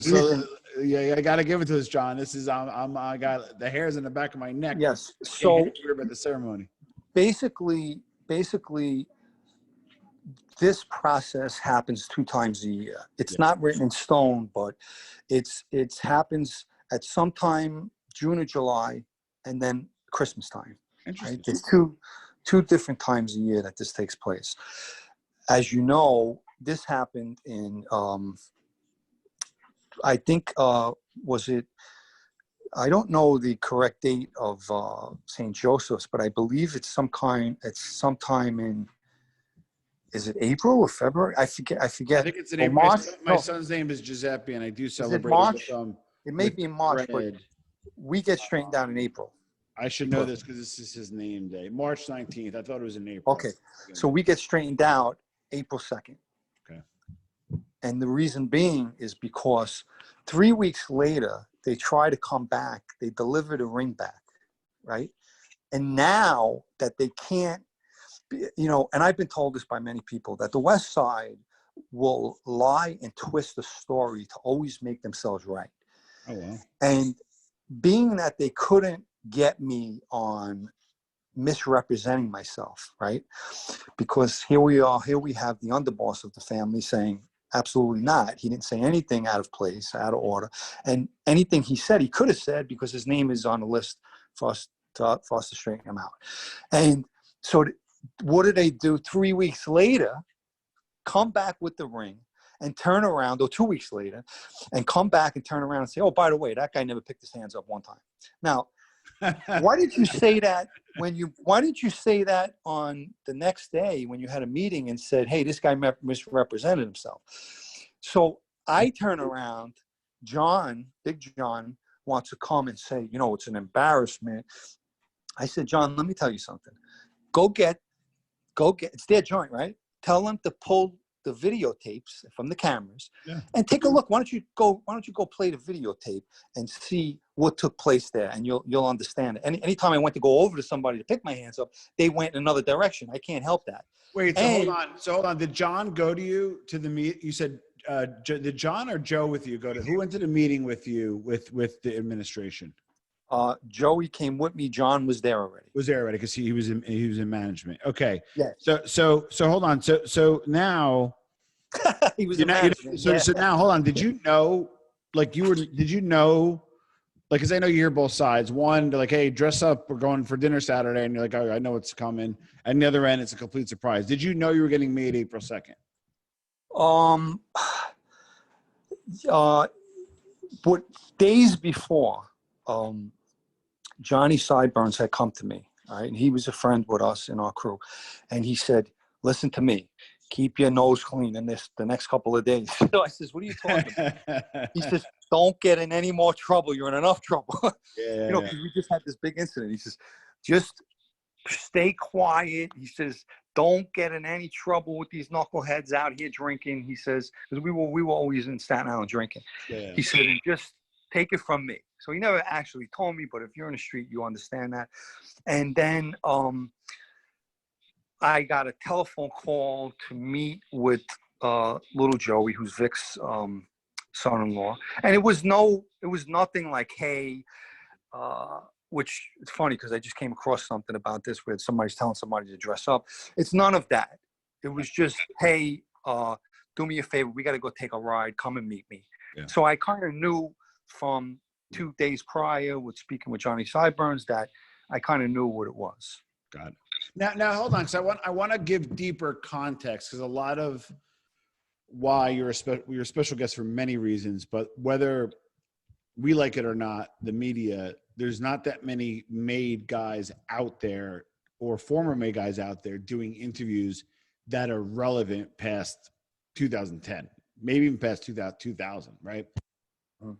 So yeah, I got to give it to us, John. This is I got the hairs in the back of my neck. Yes. So we're about the ceremony. Basically, this process happens 2 times a year. It's not written in stone, but it happens at some time June or July, and then Christmas time. Interesting. Right? There's two different times a year that this takes place. As you know, this happened in I think was it. I don't know the correct date of St. Joseph's, but I believe it's sometime in. Is it April or February? I forget. I think it's in April. March? My son's name is Giuseppe, and I do celebrate March? with it may be in March, but we get straightened out in April. I should know this because this is his name day. March 19th. I thought it was in April. Okay. So we get straightened out April 2nd. Okay. And the reason being is because 3 weeks later, they try to come back. They deliver the ring back, right? And now that they can't, and I've been told this by many people, that the West Side will lie and twist the story to always make themselves right. Oh, wow. And being that they couldn't get me on misrepresenting myself, right? Because here we have the underboss of the family saying, absolutely not. He didn't say anything out of place, out of order. And anything he said, he could have said because his name is on the list for us to straighten him out. And so what do they do 3 weeks later? Come back with the ring and turn around, or 2 weeks later, and come back and turn around and say, oh, by the way, that guy never picked his hands up one time. Now, why did you say that why didn't you say that on the next day when you had a meeting and said, hey, this guy misrepresented himself? So I turn around, Big John wants to come and say, it's an embarrassment. I said, John, let me tell you something. Go get, it's their joint, right? Tell them to pull the videotapes from the cameras and take a look. Why don't you go play the videotape and see what took place there, and you'll understand it. Anytime I went to go over to somebody to pick my hands up, they went in another direction. I can't help that. Wait, so hold on. Did John go to you to the meet? You said, did John or Joe with you go to, who went to the meeting with you with the administration? Joey came with me. John was there already. Because he was in management. Okay. Yes. So hold on. So now he was in management. So now hold on. Did you know? Because I know you hear both sides. One, they're like, hey, dress up. We're going for dinner Saturday. And you're like, oh, I know it's coming. And the other end, it's a complete surprise. Did you know you were getting made April 2nd? But days before, Johnny Sideburns had come to me, right? And he was a friend with us in our crew. And he said, listen to me, keep your nose clean in the next couple of days. So I says, what are you talking about? He says, don't get in any more trouble. You're in enough trouble. We just had this big incident. He says, just stay quiet. He says, don't get in any trouble with these knuckleheads out here drinking. He says, because we were always in Staten Island drinking. Yeah. He said, just take it from me. So he never actually told me, but if you're in the street, you understand that. And then I got a telephone call to meet with little Joey, who's Vic's son-in-law. And it was nothing like, hey, which it's funny because I just came across something about this where somebody's telling somebody to dress up. It's none of that. It was just, hey, do me a favor. We got to go take a ride. Come and meet me. Yeah. So I kind of knew from 2 days prior with speaking with Johnny Sideburns that I kind of knew what it was. Got it. Now hold on, because I want to give deeper context, because a lot of why you're a special guest for many reasons, but whether we like it or not, the media, there's not that many made guys out there or former made guys out there doing interviews that are relevant past 2010, maybe even past 2000, right? Mm-hmm.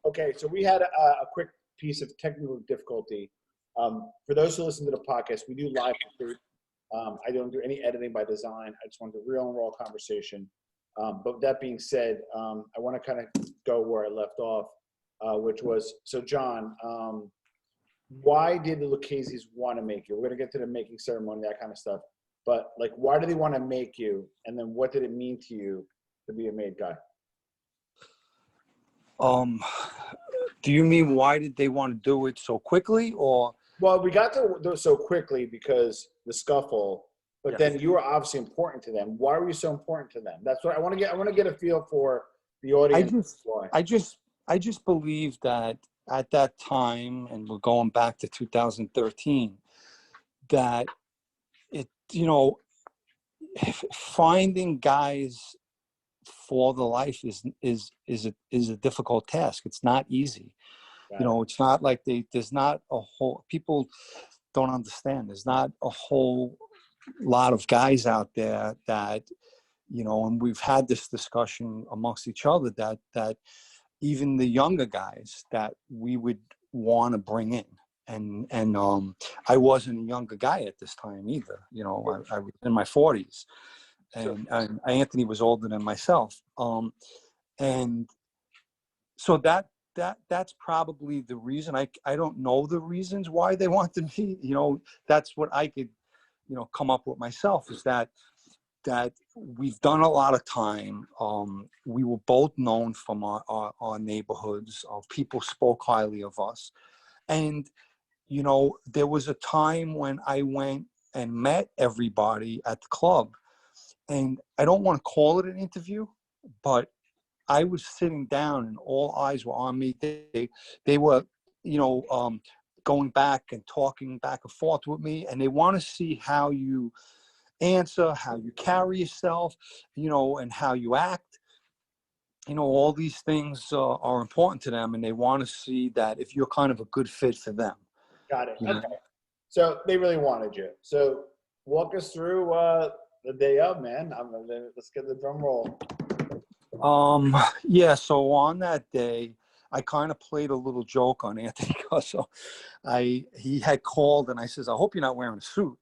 Okay, so we had a quick piece of technical difficulty. For those who listen to the podcast, we do live recruit. I don't do any editing by design. I just want the real and raw conversation. But that being said, I want to kind of go where I left off, which was, so John, why did the Lucchese's want to make you? We're going to get to the making ceremony, that kind of stuff. But like, why do they want to make you? And then what did it mean to you to be a made guy? Do you mean why did they want to do it so quickly, or? Well, we got to do it so quickly because the scuffle, but Yes. then you were obviously important to them. Why were you so important to them? That's what I want to get. I want to get a feel for the audience. I just believe that at that time, and we're going back to 2013, that it, finding guys for the life is a difficult task. It's not easy. It's not like there's not a whole, people don't understand. There's not a whole lot of guys out there that, and we've had this discussion amongst each other that even the younger guys that we would want to bring in. And I wasn't a younger guy at this time either. I was in my 40s, and Anthony was older than myself. And so that's probably the reason. I don't know the reasons why they wanted me. That's what I could, come up with myself, is that we've done a lot of time. We were both known from our neighborhoods. People spoke highly of us. And, there was a time when I went and met everybody at the club. And I don't want to call it an interview, but I was sitting down and all eyes were on me. They were, going back and talking back and forth with me, and they want to see how you answer, how you carry yourself, and how you act. All these things are important to them, and they want to see that if you're kind of a good fit for them. Got it. Okay. So they really wanted you. So walk us through the day of, man. Let's get the drum roll. Yeah, so on that day, I kind of played a little joke on Anthony Cusso. He had called, and I says, I hope you're not wearing a suit.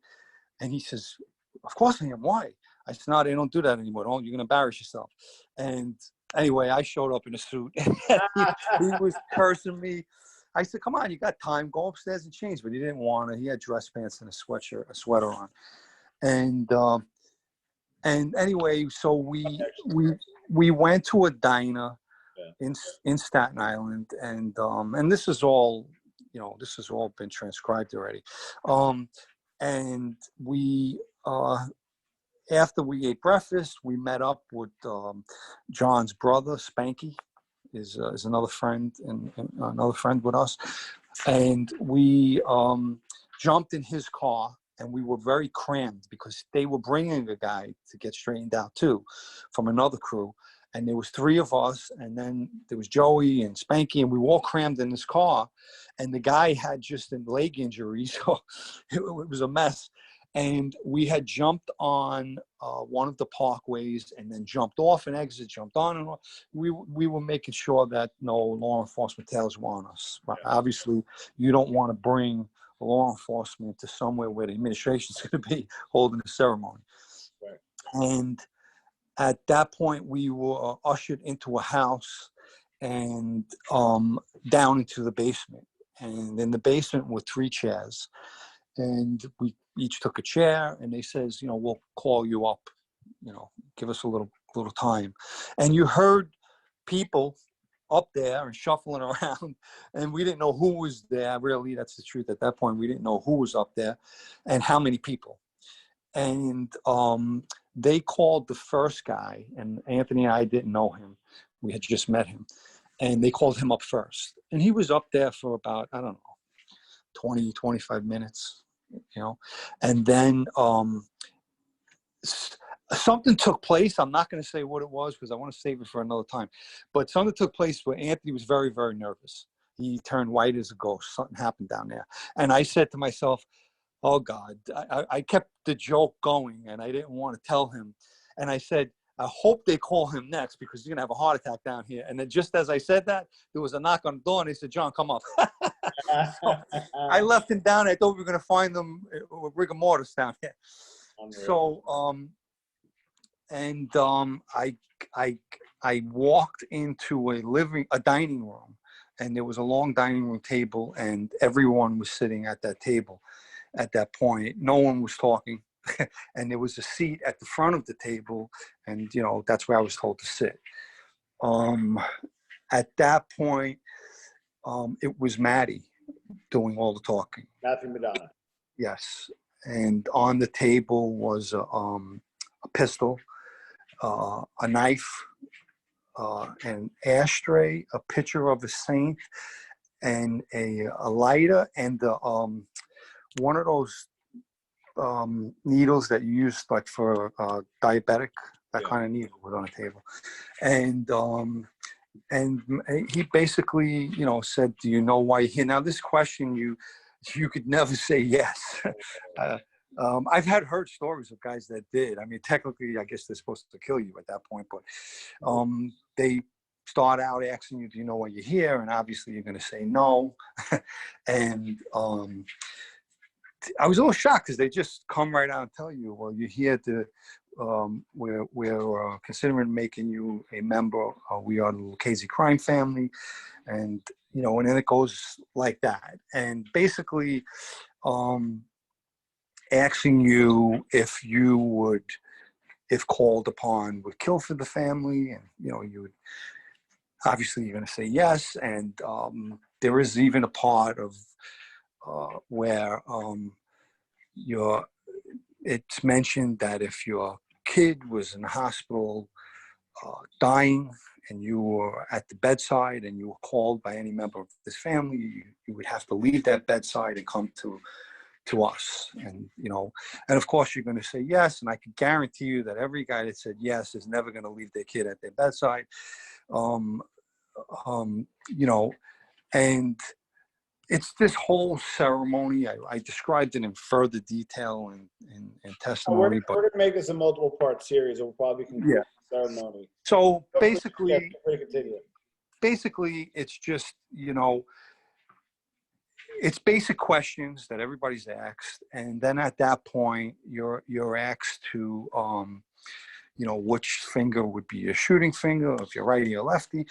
And he says, of course I am. Why? I said, no, they don't do that anymore. You're going to embarrass yourself. And anyway, I showed up in a suit. he was cursing me. I said, come on, you got time. Go upstairs and change. But he didn't want to. He had dress pants and a sweater on. And anyway, so we went to a diner in Staten Island, and this is all, this has all been transcribed already. And we, after we ate breakfast, we met up with John's brother, Spanky, is another friend and another friend with us, and we jumped in his car. And we were very crammed because they were bringing a guy to get straightened out too, from another crew. And there was 3 of us, and then there was Joey and Spanky, and we were all crammed in this car. And the guy had just a leg injury, so it was a mess. And we had jumped on one of the parkways, and then jumped off an exit, jumped on, and we were making sure that no law enforcement tails were on us. Yeah. Obviously, you don't want to bring law enforcement to somewhere where the administration is going to be holding a ceremony. Right. And at that point, we were ushered into a house and down into the basement. And in the basement were 3 chairs. And we each took a chair, and they says, we'll call you up, give us a little time. And you heard people up there and shuffling around, and we didn't know who was there. Really, that's the truth. At that point, we didn't know who was up there and how many people. And they called the first guy, and Anthony and I didn't know him. We had just met him, and they called him up first. And he was up there for about, 20, 25 minutes, and then something took place. I'm not going to say what it was because I want to save it for another time. But something took place where Anthony was very, very nervous. He turned white as a ghost. Something happened down there. And I said to myself, oh, God. I kept the joke going, and I didn't want to tell him. And I said, I hope they call him next because he's going to have a heart attack down here. And then just as I said that, there was a knock on the door and they said, John, come up. So I left him down. I thought we were going to find them with rigor mortis down here. So, I walked into a dining room, and there was a long dining room table, and everyone was sitting at that table at that point. No one was talking. And there was a seat at the front of the table, and that's where I was told to sit. At that point, it was Maddie doing all the talking. Matthew Madonna. Yes, and on the table was a pistol, a knife, an ashtray, a picture of a saint, and a lighter, and one of those needles that you use like for diabetic, that kind of needle was on the table. And he basically said, do you know why you're here? Now this question you could never say yes. I've heard stories of guys that did. I mean, technically I guess they're supposed to kill you at that point, but they start out asking you, do you know why you're here? And obviously you're going to say no. And I was a little shocked because they just come right out and tell you, well, you're here to, we're considering making you a member. We are the Lucchese crime family. And, and then it goes like that. And basically asking you if you would, if called upon, would kill for the family. And, you would, obviously you're going to say yes. And there is even a part of where it's mentioned that if your kid was in the hospital dying and you were at the bedside and you were called by any member of this family, you would have to leave that bedside and come to us. And and of course you're going to say yes, and I can guarantee you that every guy that said yes is never going to leave their kid at their bedside. And it's this whole ceremony. I described it in further detail in testimony. We're going to make this a multiple part series. We'll probably conclude the ceremony. So basically, it's just, it's basic questions that everybody's asked. And then at that point, you're asked to, which finger would be your shooting finger, if you're righty or lefty.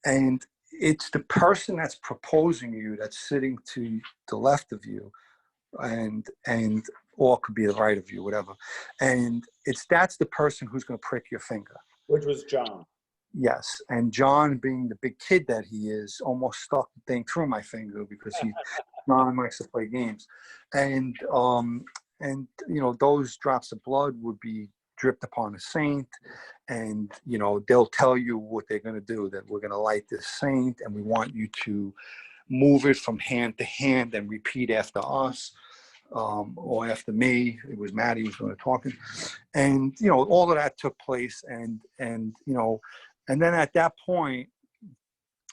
And it's the person that's proposing you that's sitting to the left of you, and or it could be the right of you, whatever. And that's the person who's going to prick your finger. Which was John. Yes, and John, being the big kid that he is, almost stuck the thing through my finger because John likes to play games, and those drops of blood would be dripped upon a saint, and they'll tell you what they're going to do, that we're going to light this saint and we want you to move it from hand to hand and repeat after us, or after me. It was Maddie who was going to talk, and all of that took place, and then at that point,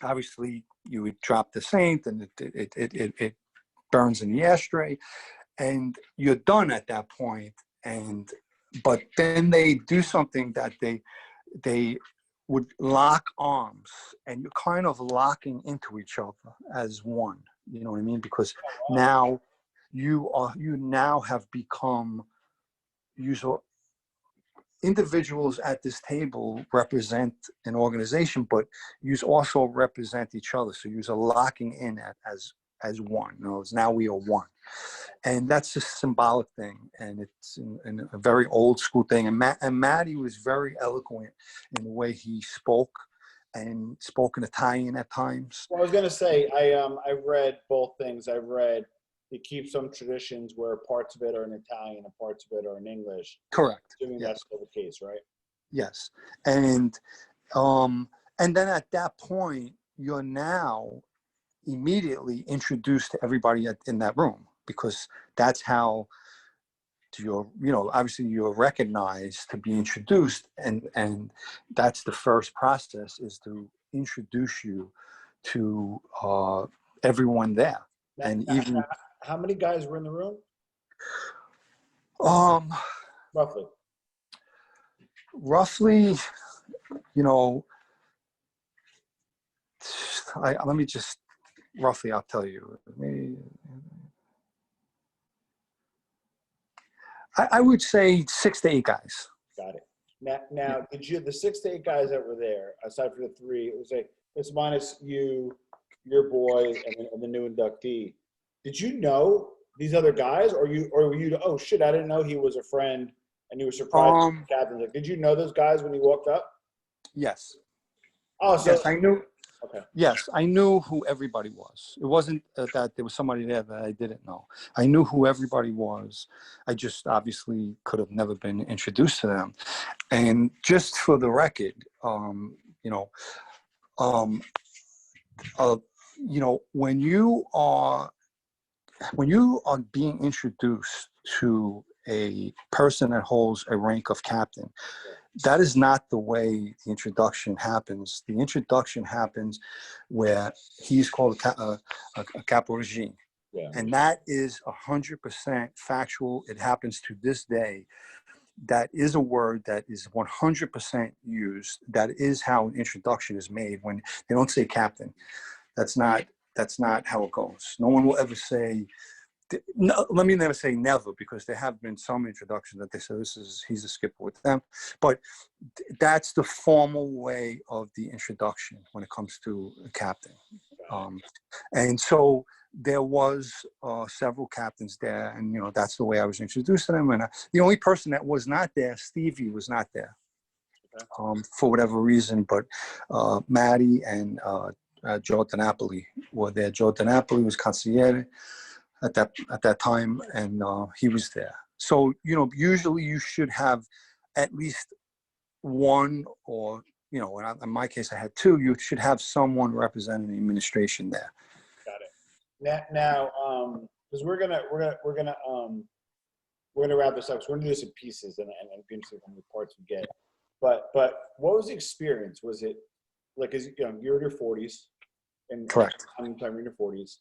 obviously you would drop the saint and it burns in the ashtray, and you're done at that point. But then they do something that they would lock arms, and you're kind of locking into each other as one. You know what I mean? Because now you now have become usual. Individuals at this table represent an organization, but you also represent each other. So you're locking in as one. Now we are one. And that's a symbolic thing, and it's a very old school thing. And Maddie was very eloquent in the way he spoke, and spoke in Italian at times. Well, I was going to say, I read both things. I read he keeps some traditions where parts of it are in Italian and parts of it are in English. Correct. Assuming that's still the case, right? Yes. And then at that point, you're now immediately introduced to everybody in that room, because that's how obviously you're recognized to be introduced, and that's the first process, is to introduce you to everyone there. And even how many guys were in the room? Roughly. roughly, you know, let me just roughly, I'll tell you. I would say 6 to 8 guys. Got it. Now, did you the 6 to 8 guys that were there, aside from the 3? It was it's minus you, your boy, and the new inductee. Did you know these other guys, or were you? Oh shit! I didn't know he was a friend, and you were surprised. Captain, like, did you know those guys when you walked up? Yes. Oh, so yes, I knew. Okay. Yes, I knew who everybody was. It wasn't that there was somebody there that I didn't know. I knew who everybody was. I just obviously could have never been introduced to them. And just for the record, you know, when you are being introduced to a person that holds a rank of captain, that is not the way the introduction happens. The introduction happens where he's called a capo regime. Yeah. And that is 100% factual. It happens to this day. That is a word that is 100% used. That is how an introduction is made when they don't say captain. That's not how it goes. No one will ever say, no, let me never say never, because there have been some introductions that they say he's a skipper with them, but that's the formal way of the introduction when it comes to a captain. And so there was several captains there, and that's the way I was introduced to them. And the only person that was not there, Stevie, was not there for whatever reason, but Maddie and Joe DiNapoli were there. Joe DiNapoli was consigliere at that time, and he was there. So usually you should have at least one, or and in my case I had 2. You should have someone representing the administration there. Got it. Now, because we're gonna wrap this up. So we're gonna do this in pieces and be interested in how many parts we get. But what was the experience? Was it like, you're in your 40s? And correct. I'm you're in your 40s.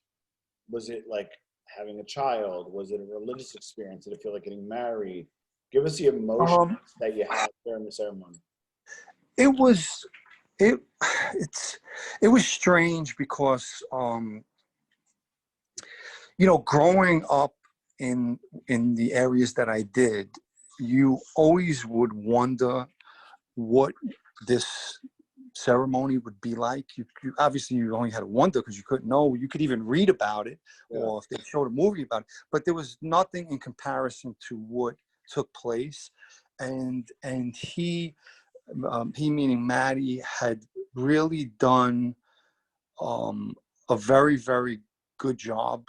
Was it like having a child? Was it a religious experience? Did it feel like getting married? Give us the emotions that you had during the ceremony. It was strange because growing up in the areas that I did, you always would wonder what this ceremony would be like. You obviously you only had to wonder because you couldn't know. You could even read about it, or if they showed a movie about it, but there was nothing in comparison to what took place. And he meaning Maddie, had really done a very, very good job.